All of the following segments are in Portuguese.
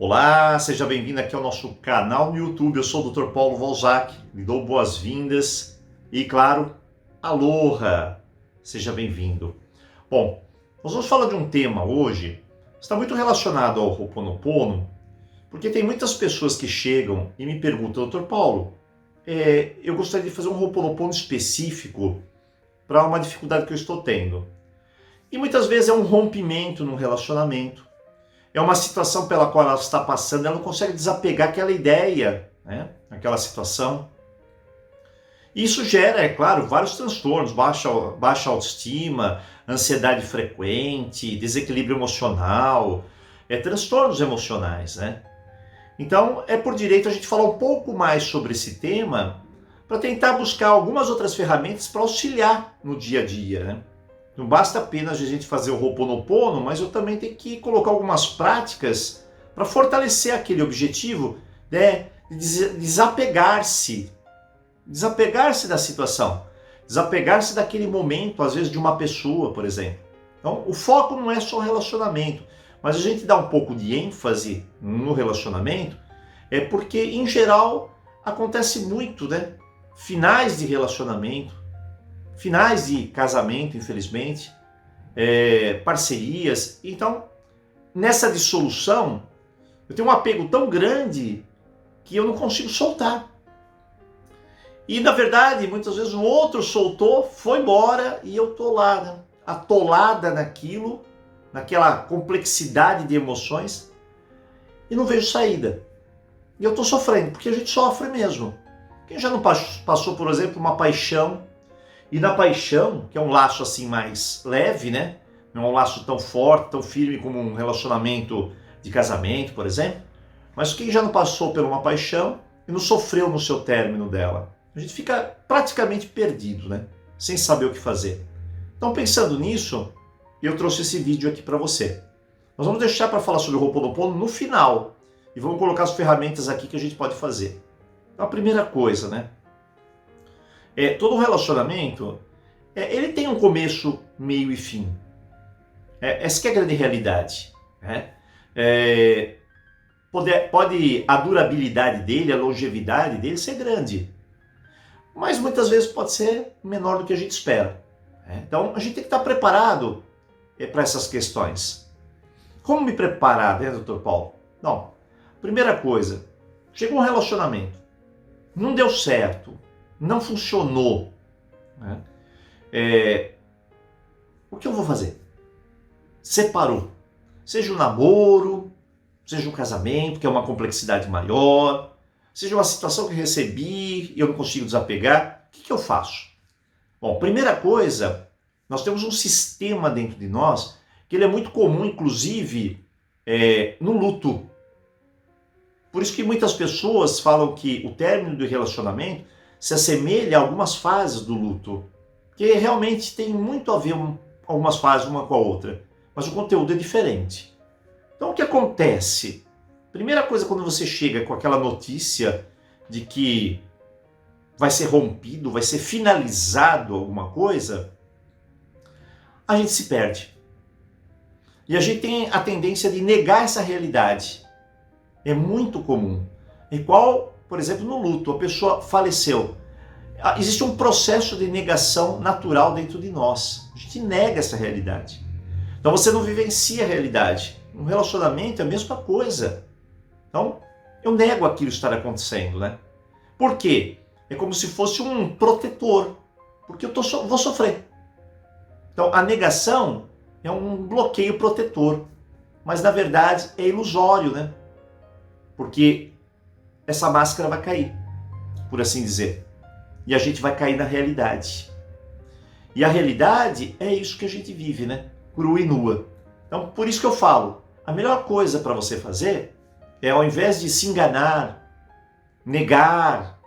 Olá, seja bem-vindo aqui ao nosso canal no YouTube. Eu sou o Dr. Paulo Valzac, lhe dou boas-vindas e, claro, aloha, seja bem-vindo. Bom, nós vamos falar de um tema hoje que está muito relacionado ao Ho'oponopono, porque tem muitas pessoas que chegam e me perguntam, Dr. Paulo, eu gostaria de fazer um Ho'oponopono específico para uma dificuldade que eu estou tendo. E muitas vezes é um rompimento no relacionamento. É uma situação pela qual ela está passando, ela não consegue desapegar aquela ideia, né? Aquela situação. E isso gera, é claro, vários transtornos, baixa autoestima, ansiedade frequente, desequilíbrio emocional, transtornos emocionais, né? Então, é por direito a gente falar um pouco mais sobre esse tema para tentar buscar algumas outras ferramentas para auxiliar no dia a dia, né? Não basta apenas a gente fazer o Ho'oponopono, mas eu também tenho que colocar algumas práticas para fortalecer aquele objetivo, né, de desapegar-se da situação, desapegar-se daquele momento, às vezes de uma pessoa, por exemplo. Então, o foco não é só o relacionamento, mas a gente dá um pouco de ênfase no relacionamento, porque, em geral, acontece muito, né? Finais de relacionamento, finais de casamento, infelizmente, parcerias. Então, nessa dissolução, eu tenho um apego tão grande que eu não consigo soltar. E, na verdade, muitas vezes um outro soltou, foi embora e eu tô lá, né, atolada naquilo, naquela complexidade de emoções e não vejo saída. E eu tô sofrendo, porque a gente sofre mesmo. Quem já não passou, por exemplo, uma paixão? E na paixão, que é um laço assim mais leve, né? Não é um laço tão forte, tão firme como um relacionamento de casamento, por exemplo. Mas quem já não passou por uma paixão e não sofreu no seu término dela? A gente fica praticamente perdido, né? Sem saber o que fazer. Então, pensando nisso, eu trouxe esse vídeo aqui para você. Nós vamos deixar para falar sobre o Ho'oponopono no final. E vamos colocar as ferramentas aqui que a gente pode fazer. Então, a primeira coisa, né? Todo relacionamento, ele tem um começo, meio e fim. Essa que é a grande realidade. Né? Pode a durabilidade dele, a longevidade dele ser grande. Mas muitas vezes pode ser menor do que a gente espera. Né? Então a gente tem que estar preparado para essas questões. Como me preparar, né, Dr. Paulo? Não. Primeira coisa, chegou um relacionamento, não deu certo, não funcionou, né? O que eu vou fazer? Separou. Seja um namoro, seja um casamento, que é uma complexidade maior, seja uma situação que eu recebi e eu não consigo desapegar, o que eu faço? Bom, primeira coisa, nós temos um sistema dentro de nós que ele é muito comum, inclusive, no luto. Por isso que muitas pessoas falam que o término do relacionamento se assemelha a algumas fases do luto, que realmente tem muito a ver algumas fases uma com a outra, mas o conteúdo é diferente. Então o que acontece? Primeira coisa, quando você chega com aquela notícia de que vai ser rompido, vai ser finalizado alguma coisa, a gente se perde. E a gente tem a tendência de negar essa realidade. É muito comum. Igual, por exemplo, no luto, a pessoa faleceu. Existe um processo de negação natural dentro de nós. A gente nega essa realidade. Então você não vivencia a realidade. Um relacionamento é a mesma coisa. Então, eu nego aquilo estar acontecendo, né? Por quê? É como se fosse um protetor. Porque eu vou sofrer. Então, a negação é um bloqueio protetor. Mas, na verdade, é ilusório, né? Porque essa máscara vai cair, por assim dizer. E a gente vai cair na realidade. E a realidade é isso que a gente vive, né? Crua e nua. Então, por isso que eu falo, a melhor coisa para você fazer é, ao invés de se enganar, negar,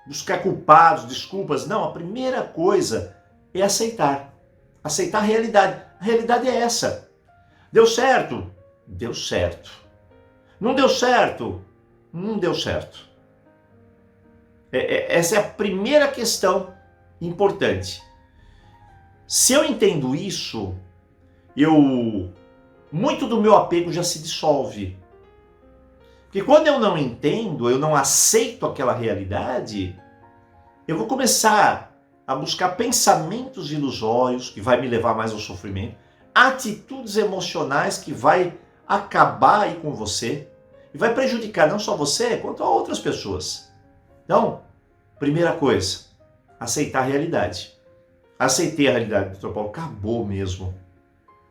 buscar culpados, desculpas, não, a primeira coisa é aceitar. Aceitar a realidade. A realidade é essa. Deu certo? Deu certo. Não deu certo? Não deu certo. Essa é a primeira questão importante. Se eu entendo isso, muito do meu apego já se dissolve. Porque quando eu não entendo, eu não aceito aquela realidade, eu vou começar a buscar pensamentos ilusórios que vai me levar mais ao sofrimento, atitudes emocionais que vai acabar aí com você e vai prejudicar não só você, quanto a outras pessoas. Então, primeira coisa, aceitar a realidade. Aceitei a realidade, doutor Paulo, acabou mesmo.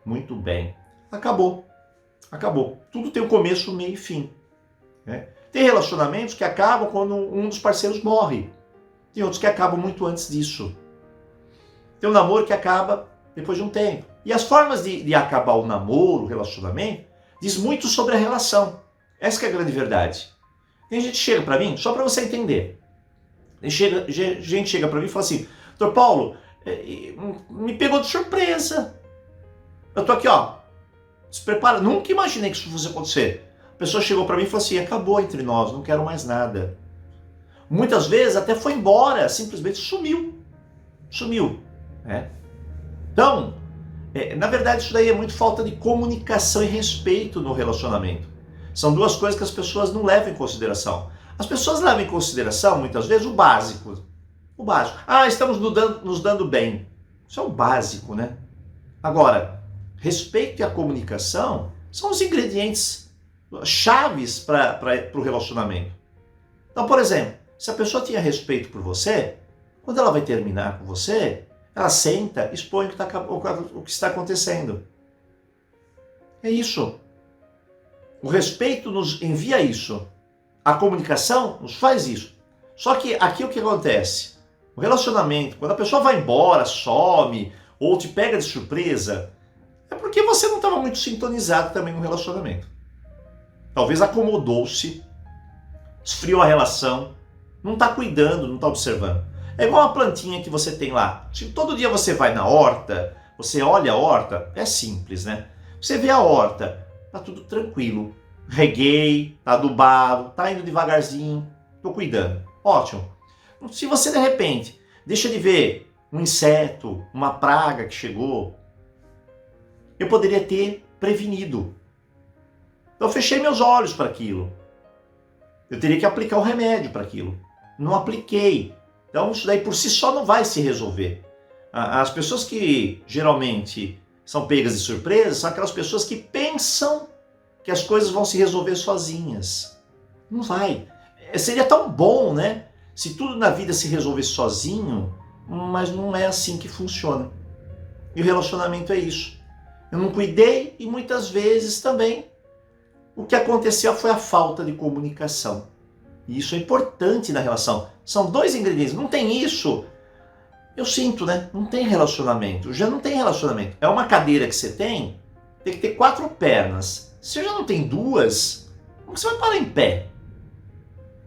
Muito bem. Acabou. Acabou. Tudo tem um começo, meio e fim. Né? Tem relacionamentos que acabam quando um dos parceiros morre. Tem outros que acabam muito antes disso. Tem um namoro que acaba depois de um tempo. E as formas de acabar o namoro, o relacionamento, diz muito sobre a relação. Essa que é a grande verdade. Tem gente que chega para mim, só para você entender. Gente chega para mim e fala assim, doutor Paulo, me pegou de surpresa. Eu tô aqui, ó, se prepara. Nunca imaginei que isso fosse acontecer. A pessoa chegou para mim e falou assim, acabou entre nós, não quero mais nada. Muitas vezes até foi embora, simplesmente sumiu. Sumiu. Né? Então, na verdade isso daí é muito falta de comunicação e respeito no relacionamento. São duas coisas que as pessoas não levam em consideração. As pessoas levam em consideração, muitas vezes, o básico. O básico. Ah, estamos nos dando bem. Isso é o básico, né? Agora, respeito e a comunicação são os ingredientes chaves para o relacionamento. Então, por exemplo, se a pessoa tinha respeito por você, quando ela vai terminar com você, ela senta, expõe o que está acontecendo. É isso. O respeito nos envia isso. A comunicação nos faz isso. Só que aqui o que acontece? O relacionamento, quando a pessoa vai embora, some, ou te pega de surpresa, é porque você não estava muito sintonizado também no relacionamento. Talvez acomodou-se, esfriou a relação, não está cuidando, não está observando. É igual uma plantinha que você tem lá. Se todo dia você vai na horta, você olha a horta, é simples, né? Você vê a horta, tá tudo tranquilo. Reguei, tá adubado, tá indo devagarzinho, tô cuidando. Ótimo. Se você de repente deixa de ver um inseto, uma praga que chegou, eu poderia ter prevenido. Então eu fechei meus olhos para aquilo. Eu teria que aplicar o remédio para aquilo. Não apliquei. Então isso daí por si só não vai se resolver. As pessoas que geralmente são pegas de surpresa são aquelas pessoas que pensam que as coisas vão se resolver sozinhas. Não vai. Seria tão bom, né? Se tudo na vida se resolvesse sozinho, mas não é assim que funciona. E o relacionamento é isso. Eu não cuidei e muitas vezes também o que aconteceu foi a falta de comunicação. E isso é importante na relação. São dois ingredientes. Não tem isso, eu sinto, né? Não tem relacionamento. Já não tem relacionamento. É uma cadeira que você tem que ter 4 pernas. Se já não tem 2, como você vai parar em pé?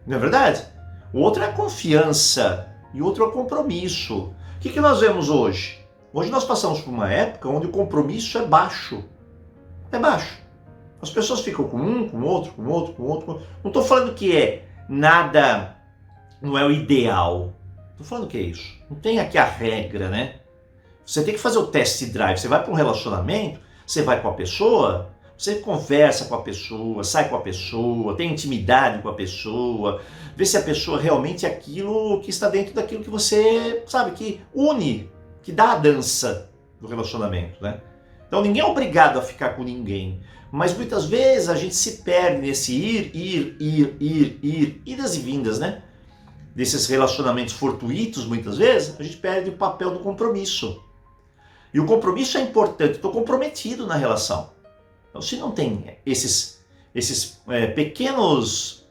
Não é verdade? O outro é a confiança e o outro é o compromisso. O que nós vemos hoje? Hoje nós passamos por uma época onde o compromisso é baixo. É baixo. As pessoas ficam com um, com outro, com outro, com outro. Não estou falando que é nada, não é o ideal. Estou falando que é isso. Não tem aqui a regra, né? Você tem que fazer o test drive. Você vai para um relacionamento, você vai com a pessoa, você conversa com a pessoa, sai com a pessoa, tem intimidade com a pessoa, vê se a pessoa realmente é aquilo que está dentro daquilo que você, sabe, que une, que dá a dança do relacionamento, né? Então ninguém é obrigado a ficar com ninguém, mas muitas vezes a gente se perde nesse idas e vindas, né? Desses relacionamentos fortuitos, muitas vezes, a gente perde o papel do compromisso. E o compromisso é importante, estou comprometido na relação. Então, se não tem esses pequenos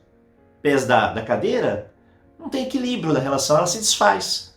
pés da cadeira, não tem equilíbrio na relação, ela se desfaz.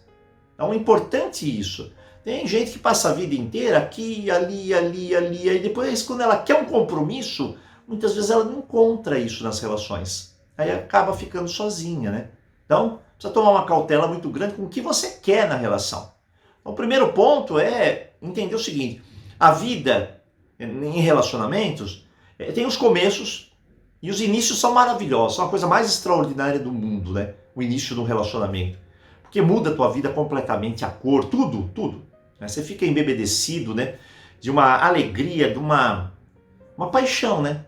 Então é importante isso. Tem gente que passa a vida inteira aqui, ali, aí depois quando ela quer um compromisso, muitas vezes ela não encontra isso nas relações. Aí acaba ficando sozinha, né? Então, precisa tomar uma cautela muito grande com o que você quer na relação. Então, o primeiro ponto é entender o seguinte, a vida em relacionamentos tem os começos e os inícios são maravilhosos, são a coisa mais extraordinária do mundo, né? O início do relacionamento. Porque muda a tua vida completamente, a cor, tudo. Né? Você fica embebedecido, né? De uma alegria, de uma paixão, né?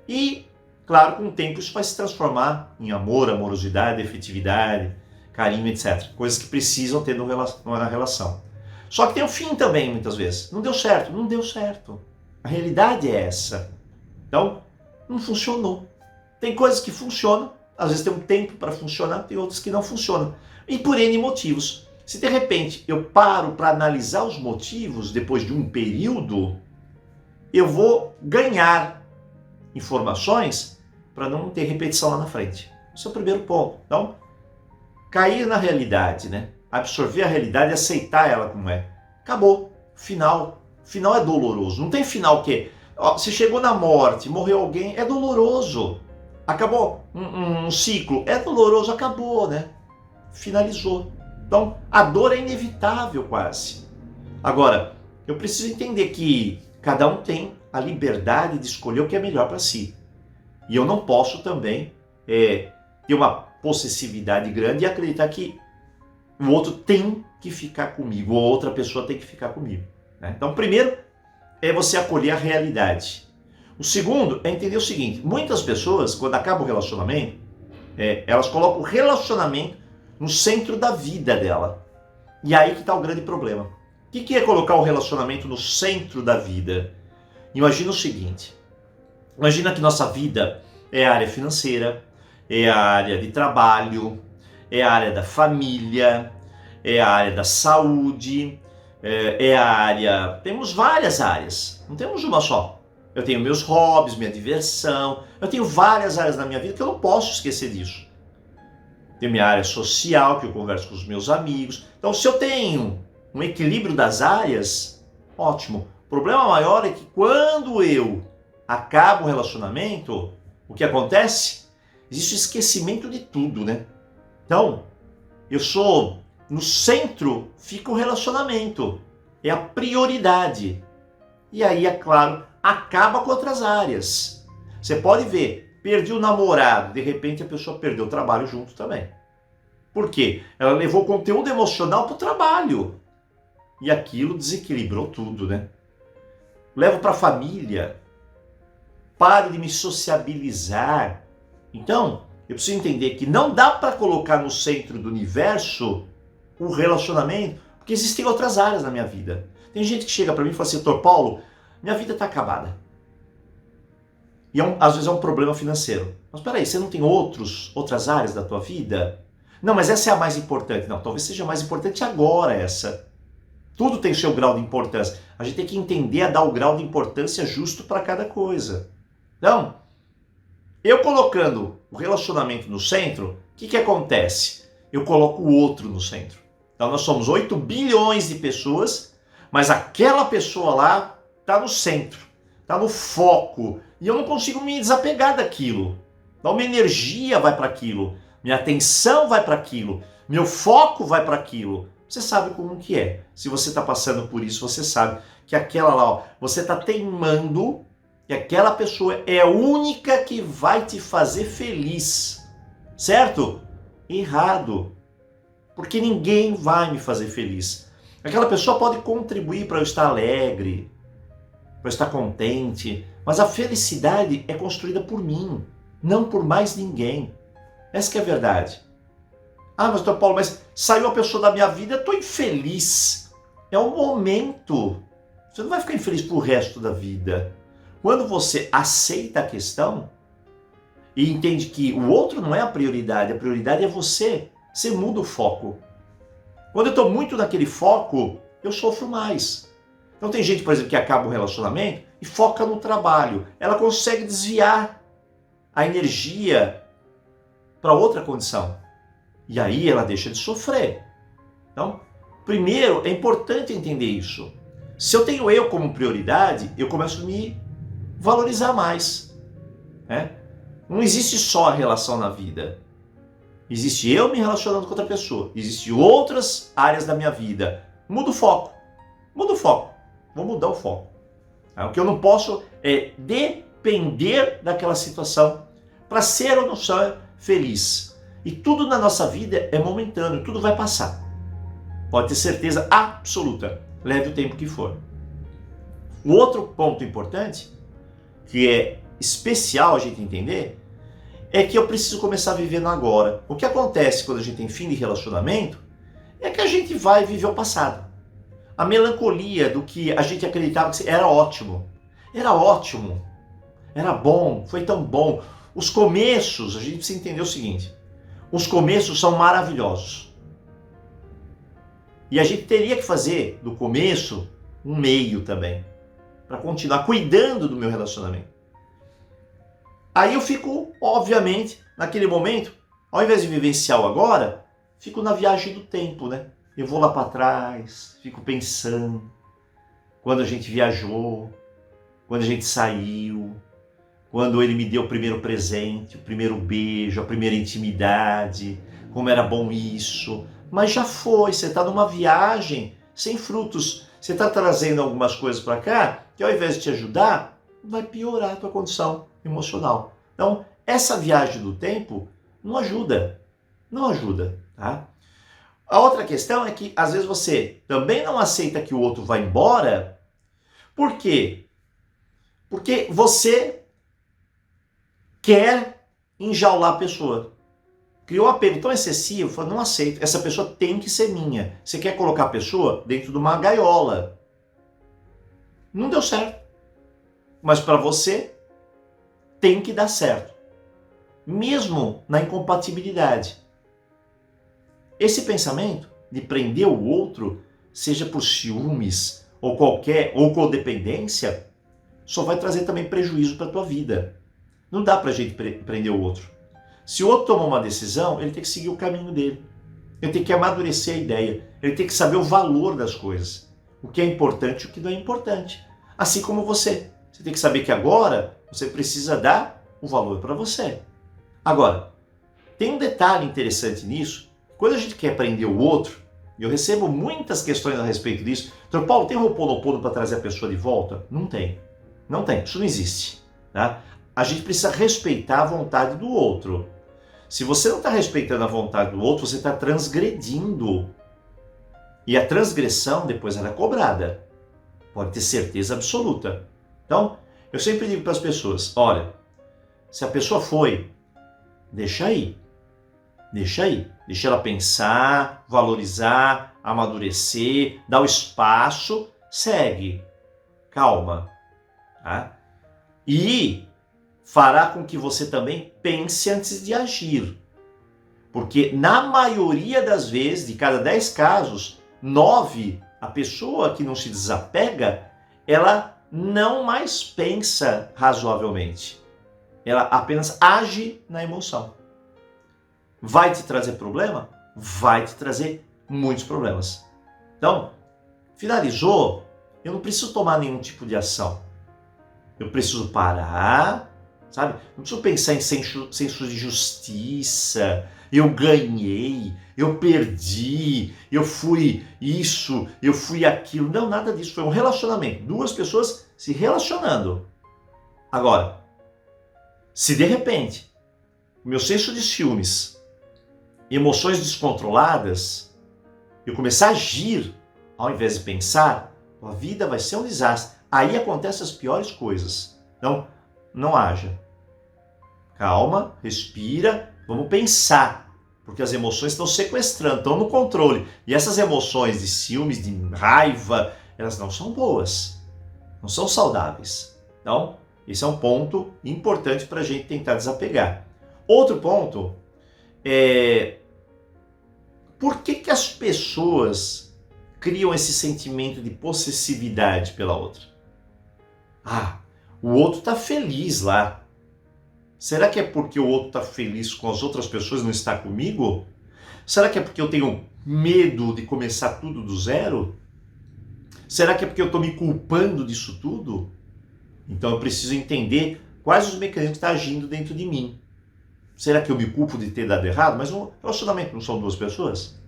E Claro, com o tempo isso vai se transformar em amor, amorosidade, efetividade, carinho, etc. Coisas que precisam ter numa relação. Só que tem um fim também, muitas vezes. Não deu certo, não deu certo. A realidade é essa. Então, não funcionou. Tem coisas que funcionam, às vezes tem um tempo para funcionar, tem outras que não funcionam. E por N motivos. Se de repente eu paro para analisar os motivos depois de um período, eu vou ganhar informações para não ter repetição lá na frente. Esse é o primeiro ponto. Então, cair na realidade, né? Absorver a realidade e aceitar ela como é. Acabou. Final. Final é doloroso. Não tem final que... Você chegou na morte, morreu alguém, é doloroso. Acabou um ciclo, é doloroso, acabou, né? Finalizou. Então, a dor é inevitável quase. Agora, eu preciso entender que cada um tem a liberdade de escolher o que é melhor para si. E eu não posso também ter uma possessividade grande e acreditar que o outro tem que ficar comigo, ou outra pessoa tem que ficar comigo. Né? Então, primeiro é você acolher a realidade. O segundo é entender o seguinte: muitas pessoas, quando acaba o relacionamento, elas colocam o relacionamento no centro da vida dela. E aí que está o grande problema. O que é colocar o relacionamento no centro da vida? Imagina o seguinte: imagina que nossa vida é a área financeira, é a área de trabalho, é a área da família, é a área da saúde, é a área... Temos várias áreas, não temos uma só. Eu tenho meus hobbies, minha diversão, eu tenho várias áreas na minha vida que eu não posso esquecer disso. Tenho minha área social, que eu converso com os meus amigos. Então, se eu tenho um equilíbrio das áreas, ótimo. O problema maior é que quando eu acabo o relacionamento, o que acontece? Existe esquecimento de tudo, né? Então, no centro fica o relacionamento. É a prioridade. E aí, é claro, acaba com outras áreas. Você pode ver, perdi o namorado, de repente a pessoa perdeu o trabalho junto também. Por quê? Ela levou conteúdo emocional para o trabalho. E aquilo desequilibrou tudo, né? Levo para a família. Pare de me sociabilizar. Então, eu preciso entender que não dá para colocar no centro do universo o relacionamento, porque existem outras áreas na minha vida. Tem gente que chega para mim e fala assim: Dr. Paulo, minha vida está acabada. E às vezes é um problema financeiro. Mas peraí, você não tem outras áreas da tua vida? Não, mas essa é a mais importante. Não, talvez seja mais importante agora essa. Tudo tem o seu grau de importância. A gente tem que entender a dar o grau de importância justo para cada coisa. Então, eu colocando o relacionamento no centro, o que acontece? Eu coloco o outro no centro. Então nós somos 8 bilhões de pessoas, mas aquela pessoa lá está no centro, está no foco. E eu não consigo me desapegar daquilo. Então minha energia vai para aquilo, minha atenção vai para aquilo, meu foco vai para aquilo. Você sabe como que é. Se você está passando por isso, você sabe que aquela lá, você está teimando que aquela pessoa é a única que vai te fazer feliz. Certo? Errado. Porque ninguém vai me fazer feliz. Aquela pessoa pode contribuir para eu estar alegre, para eu estar contente, mas a felicidade é construída por mim, não por mais ninguém. Essa que é a verdade. Ah, mas Dr. Paulo, mas saiu a pessoa da minha vida, eu estou infeliz. É um momento. Você não vai ficar infeliz pro resto da vida. Quando você aceita a questão e entende que o outro não é a prioridade é você. Você muda o foco. Quando eu estou muito naquele foco, eu sofro mais. Então tem gente, por exemplo, que acaba um relacionamento e foca no trabalho. Ela consegue desviar a energia para outra condição. E aí ela deixa de sofrer. Então, primeiro, é importante entender isso. Se eu tenho eu como prioridade, eu começo a me valorizar mais. Né? Não existe só a relação na vida. Existe eu me relacionando com outra pessoa. Existem outras áreas da minha vida. Muda o foco. Muda o foco. Vou mudar o foco. O que eu não posso é depender daquela situação para ser ou não ser feliz. E tudo na nossa vida é momentâneo. Tudo vai passar. Pode ter certeza absoluta. Leve o tempo que for. O outro ponto importante, que é especial a gente entender é que eu preciso começar a viver no agora. O que acontece quando a gente tem fim de relacionamento é que a gente vai viver o passado. A melancolia do que a gente acreditava que era ótimo. Era ótimo. Era bom. Foi tão bom. Os começos, a gente precisa entender o seguinte. Os começos são maravilhosos. E a gente teria que fazer do começo um meio também. Para continuar cuidando do meu relacionamento. Aí eu fico, obviamente, naquele momento, ao invés de vivenciar o agora, fico na viagem do tempo, né? Eu vou lá para trás, fico pensando quando a gente viajou, quando a gente saiu, quando ele me deu o primeiro presente, o primeiro beijo, a primeira intimidade, como era bom isso. Mas já foi, você está numa viagem sem frutos. Você está trazendo algumas coisas para cá que ao invés de te ajudar, vai piorar a tua condição emocional. Então, essa viagem do tempo não ajuda. Não ajuda, tá? A outra questão é que, às vezes, você também não aceita que o outro vá embora. Por quê? Porque você quer enjaular a pessoa. Criou um apego tão excessivo, falou, não aceito, essa pessoa tem que ser minha. Você quer colocar a pessoa dentro de uma gaiola. Não deu certo. Mas para você, tem que dar certo. Mesmo na incompatibilidade. Esse pensamento de prender o outro, seja por ciúmes ou codependência, só vai trazer também prejuízo para a tua vida. Não dá para a gente prender o outro. Se o outro tomar uma decisão, ele tem que seguir o caminho dele. Ele tem que amadurecer a ideia. Ele tem que saber o valor das coisas. O que é importante e o que não é importante. Assim como você. Você tem que saber que agora você precisa dar o valor para você. Agora, tem um detalhe interessante nisso. Quando a gente quer prender o outro, e eu recebo muitas questões a respeito disso. Doutor Paulo, tem Ho'oponopono para trazer a pessoa de volta? Não tem. Não tem. Isso não existe. Tá? A gente precisa respeitar a vontade do outro. Se você não está respeitando a vontade do outro, você está transgredindo. E a transgressão depois ela é cobrada. Pode ter certeza absoluta. Então, eu sempre digo para as pessoas, olha, se a pessoa foi, deixa aí. Deixa aí. Deixa ela pensar, valorizar, amadurecer, dar o espaço, segue. Calma. Tá? E fará com que você também pense antes de agir. Porque na maioria das vezes, de cada 10 casos, 9, a pessoa que não se desapega, ela não mais pensa razoavelmente. Ela apenas age na emoção. Vai te trazer problema? Vai te trazer muitos problemas. Então, finalizou, eu não preciso tomar nenhum tipo de ação. Eu preciso parar, sabe? Não preciso pensar em senso de justiça. Eu ganhei, eu perdi, eu fui isso, eu fui aquilo. Não, nada disso. Foi um relacionamento. 2 pessoas se relacionando. Agora, se de repente o meu senso de ciúmes, emoções descontroladas, eu começar a agir ao invés de pensar, a vida vai ser um desastre. Aí acontecem as piores coisas. Então, não haja. Calma, respira, vamos pensar. Porque as emoções estão sequestrando, estão no controle. E essas emoções de ciúmes, de raiva, elas não são boas. Não são saudáveis. Então, esse é um ponto importante para a gente tentar desapegar. Outro ponto é... Por que as pessoas criam esse sentimento de possessividade pela outra? Ah, o outro está feliz lá. Será que é porque o outro está feliz com as outras pessoas e não está comigo? Será que é porque eu tenho medo de começar tudo do zero? Será que é porque eu estou me culpando disso tudo? Então eu preciso entender quais os mecanismos que estão agindo dentro de mim. Será que eu me culpo de ter dado errado? Mas um relacionamento não são 2 pessoas?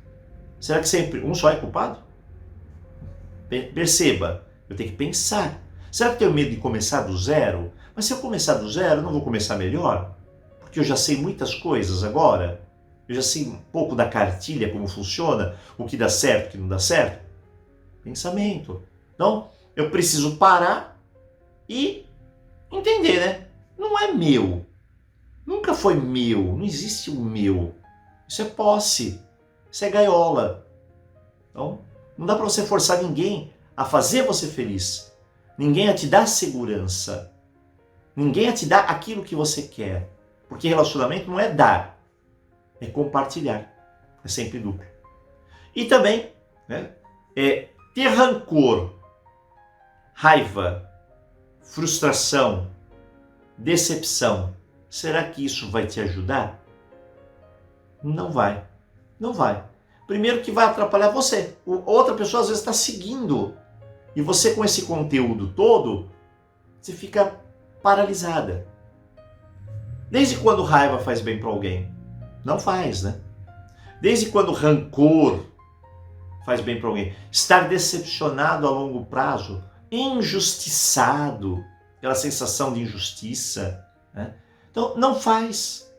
Será que sempre um só é culpado? Perceba, eu tenho que pensar. Será que eu tenho medo de começar do zero? Mas se eu começar do zero, eu não vou começar melhor? Porque eu já sei muitas coisas agora. Eu já sei um pouco da cartilha, como funciona, o que dá certo, o que não dá certo. Pensamento. Então, eu preciso parar e entender, né? não é meu. Nunca foi meu. Não existe o meu. Isso é posse. Isso é gaiola. Então, não dá para você forçar ninguém a fazer você feliz. Ninguém a te dar segurança. Ninguém a te dar aquilo que você quer. Porque relacionamento não é dar, é compartilhar. É sempre duplo. E também, né, ter rancor, raiva, frustração, decepção. Será que isso vai te ajudar? Não vai. Não vai. Primeiro que vai atrapalhar você. Outra pessoa às vezes está seguindo. E você com esse conteúdo todo, você fica paralisada. Desde quando raiva faz bem para alguém? Não faz, né? Desde quando rancor faz bem para alguém? Estar decepcionado a longo prazo, injustiçado, aquela sensação de injustiça, né? Então, não faz.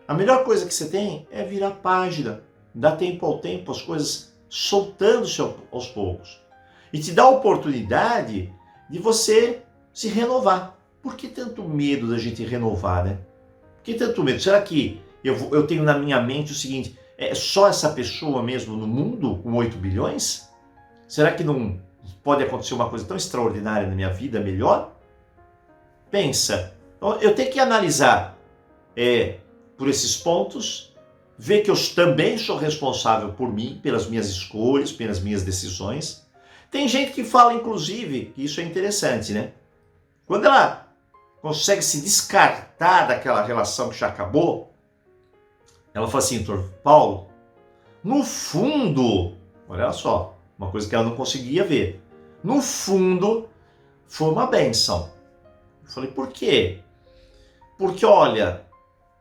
A melhor coisa que você tem é virar página, dar tempo ao tempo, as coisas soltando-se aos poucos. E te dá a oportunidade de você se renovar. Por que tanto medo da gente renovar, né? Por que tanto medo? Será que eu tenho na minha mente o seguinte, é só essa pessoa mesmo no mundo com 8 bilhões? Será que não pode acontecer uma coisa tão extraordinária na minha vida, melhor? Pensa. Então, eu tenho que analisar por esses pontos, ver que eu também sou responsável por mim, pelas minhas escolhas, pelas minhas decisões. Tem gente que fala, inclusive, que isso é interessante, né? Quando ela consegue se descartar daquela relação que já acabou, ela fala assim, doutor Paulo, no fundo, olha só, uma coisa que ela não conseguia ver, no fundo, foi uma bênção. Eu falei, por quê? Porque, olha,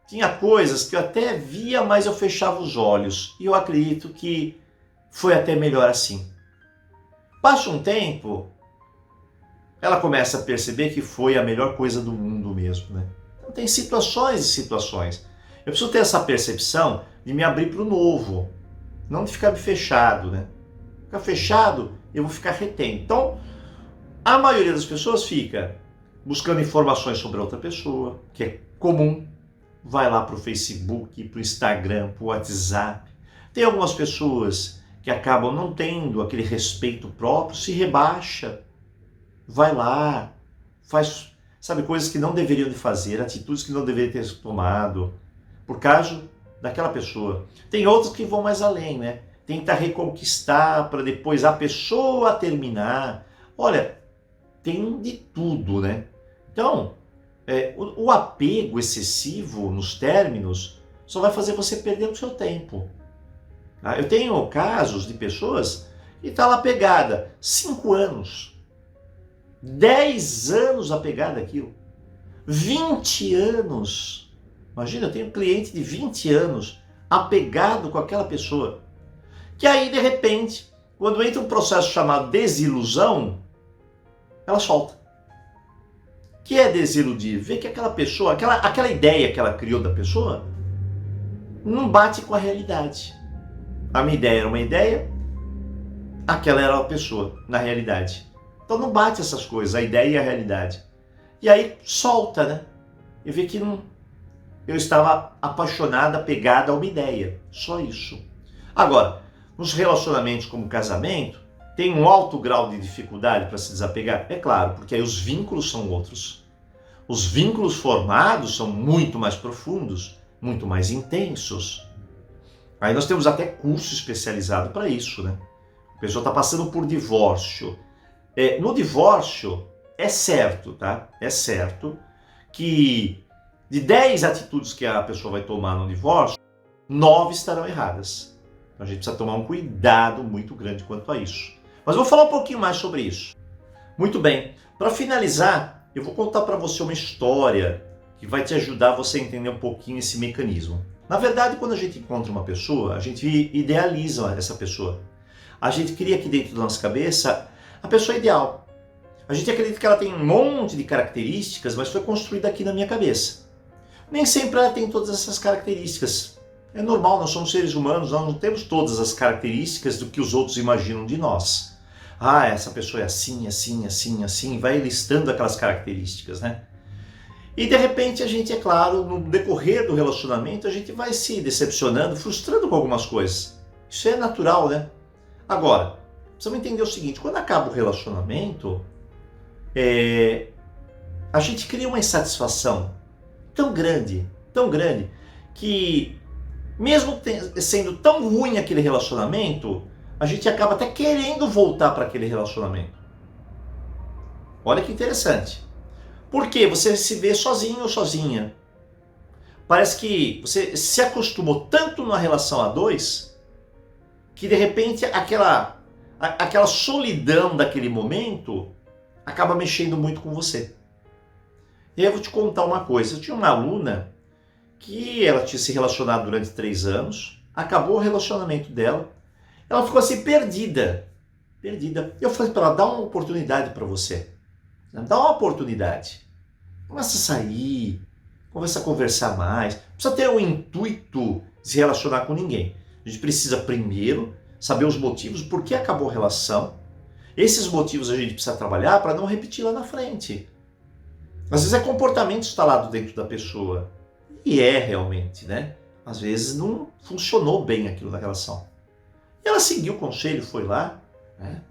tinha coisas que eu até via, mas eu fechava os olhos. E eu acredito que foi até melhor assim. Passa um tempo, ela começa a perceber que foi a melhor coisa do mundo mesmo, né? Então tem situações e situações. Eu preciso ter essa percepção de me abrir para o novo, não de ficar fechado, né? Ficar fechado, eu vou ficar retendo. Então, a maioria das pessoas fica buscando informações sobre a outra pessoa, que é comum. Vai lá para o Facebook, para o Instagram, para o WhatsApp. Tem algumas pessoas que acabam não tendo aquele respeito próprio, se rebaixa. Vai lá, faz, sabe, coisas que não deveriam de fazer, atitudes que não deveriam ter tomado, por causa daquela pessoa. Tem outros que vão mais além, né? Tenta reconquistar para depois a pessoa terminar. Olha, tem de tudo, né? Então, o apego excessivo nos términos só vai fazer você perder o seu tempo. Tá? Eu tenho casos de pessoas que estão lá apegada 5 anos, 10 anos apegada àquilo, 20 anos. Imagina, eu tenho um cliente de 20 anos apegado com aquela pessoa, que aí de repente, quando entra um processo chamado desilusão, ela solta. Que é desiludir? Ver que aquela pessoa, aquela ideia que ela criou da pessoa, não bate com a realidade. A minha ideia era uma ideia, aquela era uma pessoa, na realidade. Então não bate essas coisas, a ideia e a realidade. E aí solta, né? Eu vi que eu estava apaixonada, apegada a uma ideia. Só isso. Agora, nos relacionamentos como casamento, tem um alto grau de dificuldade para se desapegar? É claro, porque aí os vínculos são outros. Os vínculos formados são muito mais profundos, muito mais intensos. Aí nós temos até curso especializado para isso, né? A pessoa está passando por divórcio. No divórcio, é certo, tá? É certo que de 10 atitudes que a pessoa vai tomar no divórcio, 9 estarão erradas. Então a gente precisa tomar um cuidado muito grande quanto a isso. Mas eu vou falar um pouquinho mais sobre isso. Muito bem, para finalizar, eu vou contar para você uma história que vai te ajudar você a entender um pouquinho esse mecanismo. Na verdade, quando a gente encontra uma pessoa, a gente idealiza essa pessoa. A gente cria aqui dentro da nossa cabeça a pessoa ideal. A gente acredita que ela tem um monte de características, mas foi construída aqui na minha cabeça. Nem sempre ela tem todas essas características. É normal, nós somos seres humanos, nós não temos todas as características do que os outros imaginam de nós. Ah, essa pessoa é assim, assim, assim, assim, vai listando aquelas características, né? E de repente a gente, é claro, no decorrer do relacionamento, a gente vai se decepcionando, frustrando com algumas coisas. Isso é natural, né? Agora, precisamos entender o seguinte, quando acaba o relacionamento, a gente cria uma insatisfação tão grande, que mesmo sendo tão ruim aquele relacionamento, a gente acaba até querendo voltar para aquele relacionamento. Olha que interessante. Porque você se vê sozinho ou sozinha. Parece que você se acostumou tanto numa relação a dois, que de repente aquela solidão daquele momento acaba mexendo muito com você. E aí eu vou te contar uma coisa. Eu tinha uma aluna que ela tinha se relacionado durante 3 anos, acabou o relacionamento dela, ela ficou assim perdida. Eu falei para ela, dá uma oportunidade para você. Dá uma oportunidade. Começa a sair, começa a conversar mais. Não precisa ter o intuito de se relacionar com ninguém. A gente precisa primeiro saber os motivos, por que acabou a relação. Esses motivos a gente precisa trabalhar para não repetir lá na frente. Às vezes é comportamento instalado dentro da pessoa. E é realmente, né? Às vezes não funcionou bem aquilo da relação. E ela seguiu o conselho, foi lá, né?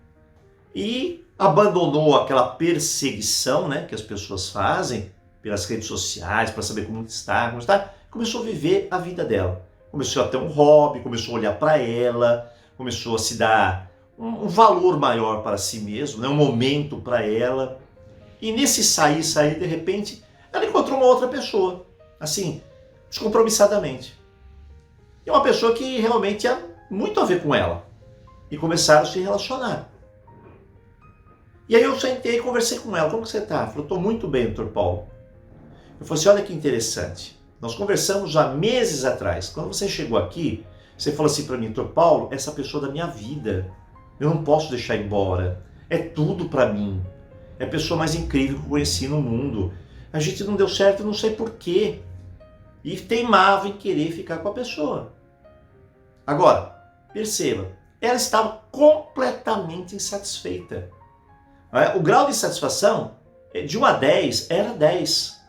E abandonou aquela perseguição, né, que as pessoas fazem pelas redes sociais para saber como está, começou a viver a vida dela. Começou a ter um hobby, começou a olhar para ela, começou a se dar um valor maior para si mesmo, né, um momento para ela. E nesse sair, de repente, ela encontrou uma outra pessoa, assim, descompromissadamente. E uma pessoa que realmente tinha muito a ver com ela. E começaram a se relacionar. E aí eu sentei e conversei com ela. Como que você está? Ela falou, estou muito bem, Dr. Paulo. Eu falei assim, olha que interessante. Nós conversamos já meses atrás. Quando você chegou aqui, você falou assim para mim, Dr. Paulo, essa pessoa da minha vida. Eu não posso deixar embora. É tudo para mim. É a pessoa mais incrível que eu conheci no mundo. A gente não deu certo, eu não sei porquê. E teimava em querer ficar com a pessoa. Agora, perceba, ela estava completamente insatisfeita. O grau de insatisfação, de 1 a 10, era 10.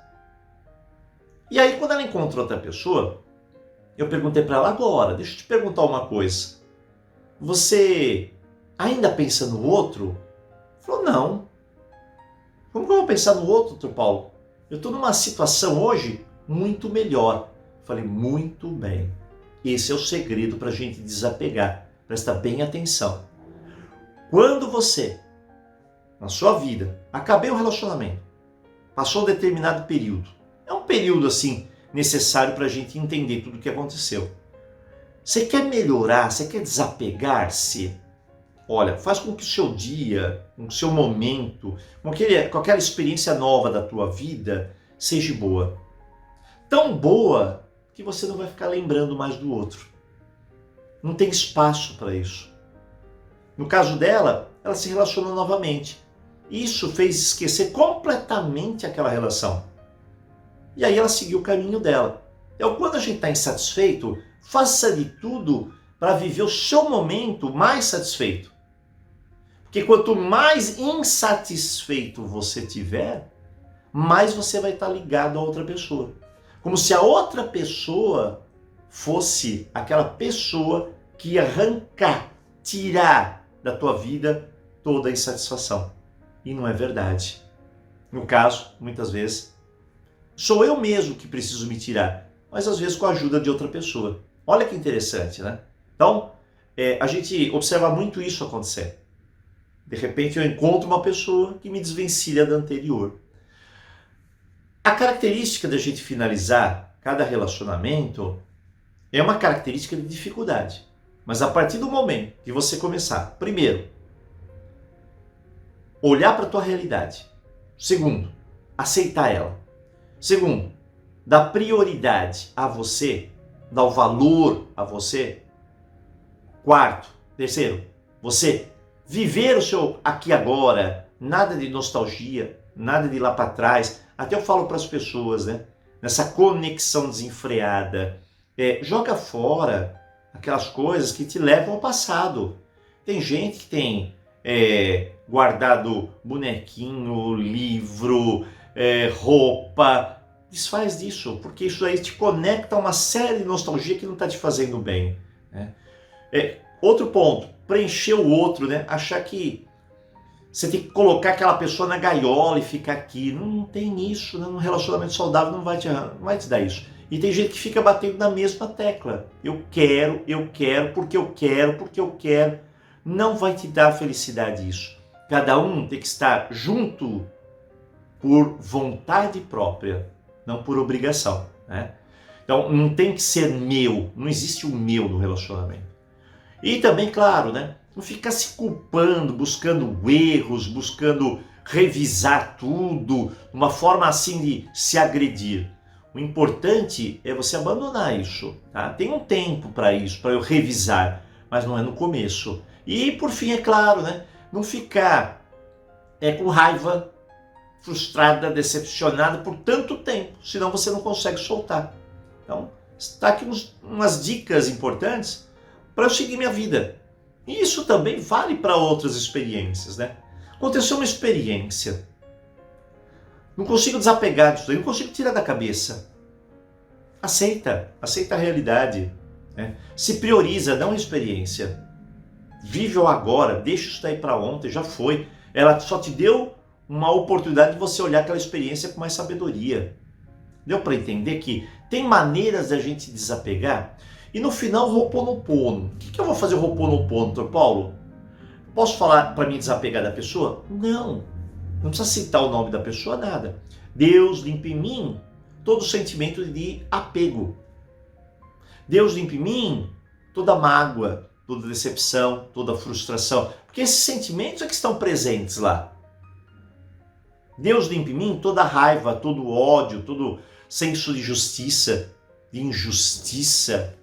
E aí, quando ela encontrou outra pessoa, eu perguntei para ela, agora, deixa eu te perguntar uma coisa. Você ainda pensa no outro? Ela falou, não. Como que eu vou pensar no outro, Dr. Paulo? Eu estou numa situação hoje muito melhor. Eu falei, muito bem. Esse é o segredo para a gente desapegar. Presta bem atenção. Quando você, na sua vida, acabei o relacionamento, passou um determinado período, é um período assim necessário para a gente entender tudo o que aconteceu. Você quer melhorar, você quer desapegar-se? Olha, faz com que o seu dia, com o seu momento, com aquela experiência nova da tua vida, seja boa. Tão boa que você não vai ficar lembrando mais do outro. Não tem espaço para isso. No caso dela, ela se relacionou novamente. Isso fez esquecer completamente aquela relação. E aí ela seguiu o caminho dela. Então, quando a gente está insatisfeito, faça de tudo para viver o seu momento mais satisfeito. Porque quanto mais insatisfeito você tiver, mais você vai estar ligado a outra pessoa. Como se a outra pessoa fosse aquela pessoa que ia arrancar, tirar da tua vida toda a insatisfação. E não é verdade. No caso, muitas vezes, sou eu mesmo que preciso me tirar, mas às vezes com a ajuda de outra pessoa. Olha que interessante, né? Então, a gente observa muito isso acontecer. De repente eu encontro uma pessoa que me desvencilha da anterior. A característica da gente finalizar cada relacionamento é uma característica de dificuldade. Mas a partir do momento que você começar, primeiro, olhar para a tua realidade. Segundo, aceitar ela. Segundo, dar prioridade a você, dar o valor a você. Quarto, terceiro, você viver o seu aqui e agora, nada de nostalgia, nada de ir lá para trás. Até eu falo para as pessoas, né? Nessa conexão desenfreada, joga fora aquelas coisas que te levam ao passado. Tem gente que tem guardado bonequinho, livro, roupa, desfaz disso, porque isso aí te conecta a uma série de nostalgia que não está te fazendo bem. Né? Outro ponto, preencher o outro, né? Achar que você tem que colocar aquela pessoa na gaiola e ficar aqui. Não tem isso, né? Um relacionamento saudável não vai te dar isso. E tem gente que fica batendo na mesma tecla. Eu quero, porque eu quero, porque eu quero. Não vai te dar felicidade isso. Cada um tem que estar junto por vontade própria, não por obrigação. Né? Então não tem que ser meu, não existe o meu no relacionamento. E também, claro, né? Não ficar se culpando, buscando erros, buscando revisar tudo, uma forma assim de se agredir. O importante é você abandonar isso. Tá? Tem um tempo para isso, para eu revisar, mas não é no começo. E por fim, é claro, né? Não ficar com raiva, frustrada, decepcionada por tanto tempo, senão você não consegue soltar. Então, está aqui umas dicas importantes para eu seguir minha vida. E isso também vale para outras experiências, né? Aconteceu uma experiência, não consigo desapegar disso, não consigo tirar da cabeça. Aceita a realidade, né? Se prioriza, não a experiência. Vive o agora, deixa isso daí para ontem, já foi. Ela só te deu uma oportunidade de você olhar aquela experiência com mais sabedoria. Deu para entender que tem maneiras da gente desapegar? E no final, Ho'oponopono. O que eu vou fazer Ho'oponopono, Dr. Paulo? Posso falar para mim desapegar da pessoa? Não precisa citar o nome da pessoa, nada. Deus limpa em mim todo sentimento de apego. Deus limpa em mim toda mágoa, toda decepção, toda frustração. Porque esses sentimentos é que estão presentes lá. Deus limpa em mim toda raiva, todo ódio, todo senso de justiça, de injustiça.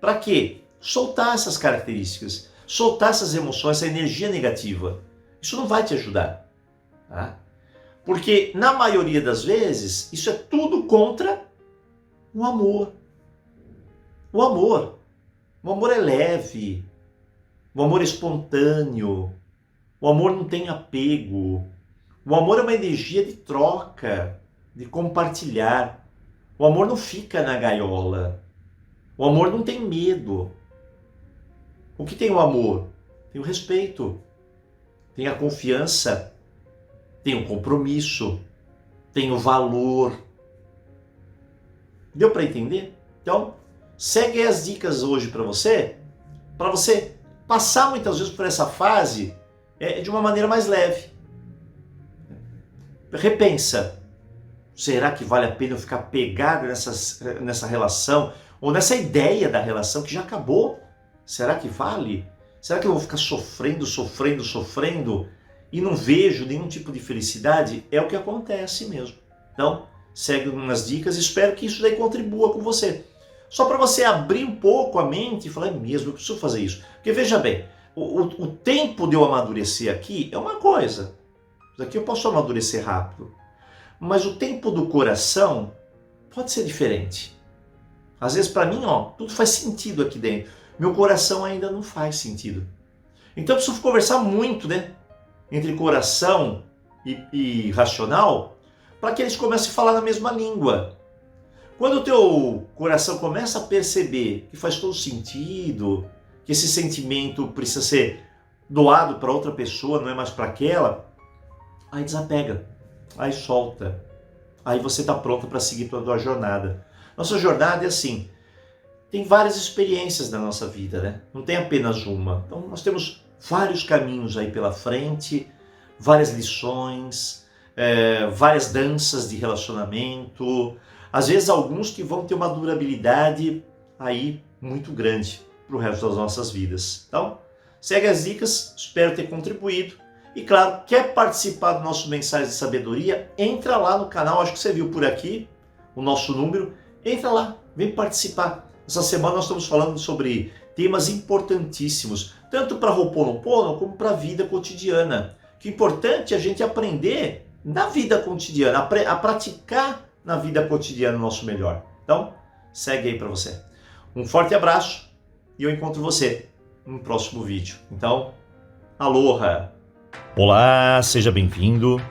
Para quê? Soltar essas características, soltar essas emoções, essa energia negativa. Isso não vai te ajudar. Tá? Porque, na maioria das vezes, isso é tudo contra o amor. O amor. O amor é leve. O amor é espontâneo. O amor não tem apego. O amor é uma energia de troca, de compartilhar. O amor não fica na gaiola. O amor não tem medo. O que tem o amor? Tem o respeito, tem a confiança, tem o compromisso, tem o valor. Deu para entender? Então, segue as dicas hoje para você passar muitas vezes por essa fase de uma maneira mais leve. Repensa. Será que vale a pena eu ficar pegado nessa relação? Ou nessa ideia da relação que já acabou? Será que vale? Será que eu vou ficar sofrendo e não vejo nenhum tipo de felicidade? É o que acontece mesmo. Então, segue umas dicas e espero que isso daí contribua com você. Só para você abrir um pouco a mente e falar, é mesmo, eu preciso fazer isso. Porque veja bem, o tempo de eu amadurecer aqui é uma coisa. Daqui eu posso amadurecer rápido. Mas o tempo do coração pode ser diferente. Às vezes para mim, tudo faz sentido aqui dentro. Meu coração ainda não faz sentido. Então eu preciso conversar muito, né? Entre coração e racional, para que eles comecem a falar na mesma língua. Quando o teu coração começa a perceber que faz todo sentido, que esse sentimento precisa ser doado para outra pessoa, não é mais para aquela, aí desapega, aí solta. Aí você está pronto para seguir toda a tua jornada. Nossa jornada é assim, tem várias experiências na nossa vida, né? Não tem apenas uma. Então nós temos vários caminhos aí pela frente, várias lições, várias danças de relacionamento, às vezes alguns que vão ter uma durabilidade aí muito grande para o resto das nossas vidas. Então, segue as dicas, espero ter contribuído. E claro, quer participar do nosso Mensagem de Sabedoria? Entra lá no canal, acho que você viu por aqui o nosso número. Entra lá, vem participar. Essa semana nós estamos falando sobre temas importantíssimos, tanto para Ho'oponopono como para a vida cotidiana. Que é importante a gente aprender na vida cotidiana, a praticar na vida cotidiana o nosso melhor. Então, segue aí para você. Um forte abraço e eu encontro você no próximo vídeo. Então, aloha! Olá, seja bem-vindo.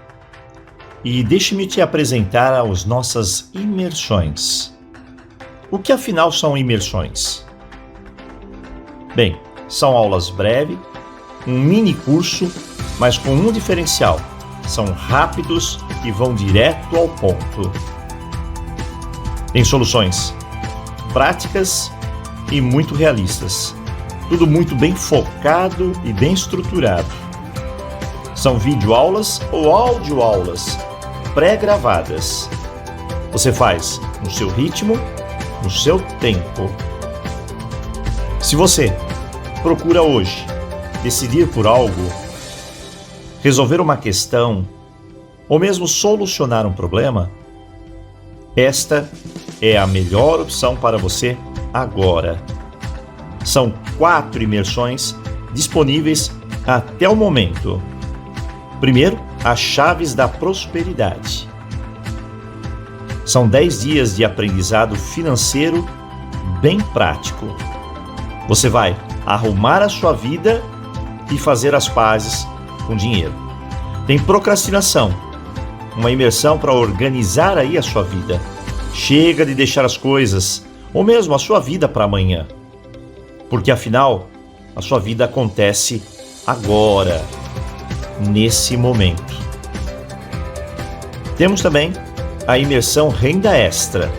E deixe-me te apresentar as nossas imersões. O que afinal são imersões? Bem, são aulas breves, um mini curso, mas com um diferencial. São rápidos e vão direto ao ponto. Tem soluções práticas e muito realistas. Tudo muito bem focado e bem estruturado. São videoaulas ou audioaulas pré-gravadas. Você faz no seu ritmo, no seu tempo. Se você procura hoje decidir por algo, resolver uma questão ou mesmo solucionar um problema, esta é a melhor opção para você agora. São 4 imersões disponíveis até o momento. Primeiro, as chaves da prosperidade. São 10 dias de aprendizado financeiro bem prático. Você vai arrumar a sua vida e fazer as pazes com dinheiro. Tem procrastinação, uma imersão para organizar aí a sua vida. Chega de deixar as coisas, ou mesmo a sua vida para amanhã. Porque afinal, a sua vida acontece agora, nesse momento. Temos também a imersão Renda Extra,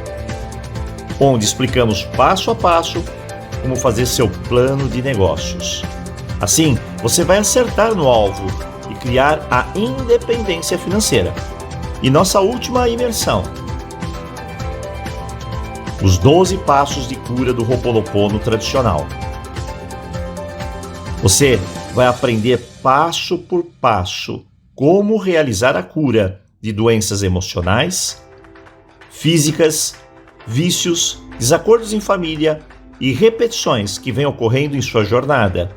onde explicamos passo a passo como fazer seu plano de negócios. Assim, você vai acertar no alvo e criar a independência financeira. E nossa última imersão, os 12 passos de cura do Ho'oponopono tradicional. Você vai aprender passo por passo como realizar a cura de doenças emocionais, físicas, vícios, desacordos em família e repetições que vêm ocorrendo em sua jornada.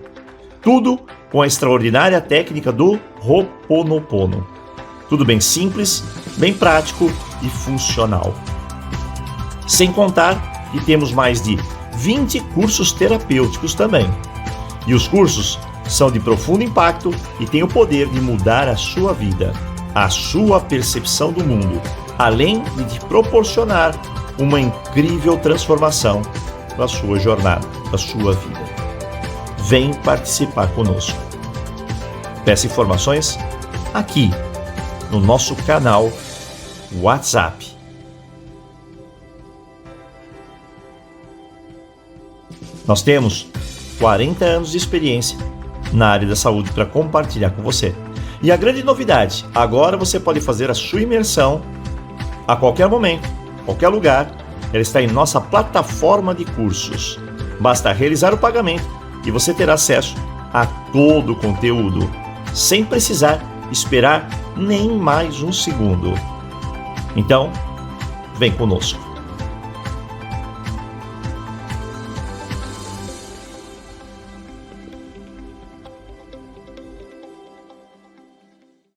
Tudo com a extraordinária técnica do Ho'oponopono. Tudo bem simples, bem prático e funcional. Sem contar que temos mais de 20 cursos terapêuticos também. E os cursos são de profundo impacto e têm o poder de mudar a sua vida, a sua percepção do mundo, além de te proporcionar uma incrível transformação da sua jornada, da sua vida. Vem participar conosco. Peça informações aqui no nosso canal WhatsApp. Nós temos 40 anos de experiência na área da saúde para compartilhar com você. E a grande novidade, agora você pode fazer a sua imersão a qualquer momento, qualquer lugar. Ela está em nossa plataforma de cursos. Basta realizar o pagamento e você terá acesso a todo o conteúdo, sem precisar esperar nem mais um segundo. Então, vem conosco.